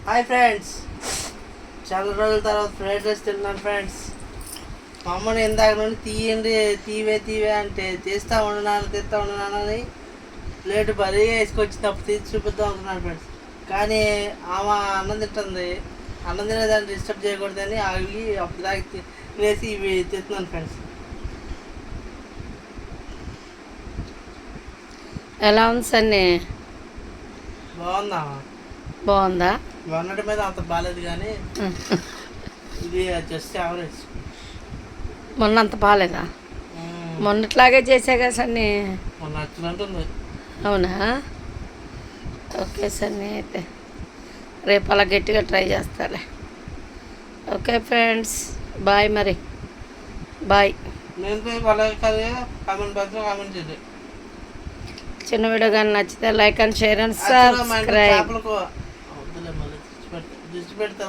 Hi friends, చాలా రోజుల తర్వాత ఫ్రైడ్ రైస్ తిన్నాను ఫ్రెండ్స్. మా అమ్మని ఇందాక నుండి తీయండి తీవే అంటే తీస్తా ఉండనాను అని ప్లేట్ బరీగా వేసుకొచ్చింది. అప్పుడు తీసి చూపిద్దాం అనుకున్నాను ఫ్రెండ్స్. కానీ ఆమె అన్నం తింటుంది, అన్నం తినేదాన్ని డిస్టర్బ్ చేయకూడదని ఆగి అప్పుడు దాకా తినేసి ఇవి తింటున్నాను ఫ్రెండ్స్. ఎలా ఉంది సన్ని? బాగుందా? బాగుందా? మొన్నటి మీద అంత బాగాలేదు కానీ ఇది జస్ట్ యావరేజ్. మొన్న అంత బాగాలేదా? మొన్నట్లాగే చేసాగా సన్ని. మొన్న నచ్చినట్టుంది. అవునా? ఓకే సన్ని, అయితే రేపు అలా గట్టిగా ట్రై చేస్తాలే. Okay friends, bye. మరి బాయ్. నేను వాళ్ళ కామెంట్ బాక్స్లో కామెంట్ చేయండి. చిన్న వీడియో కానీ నచ్చితే like and share and subscribe. చేపలకు దిష్టి పెడతా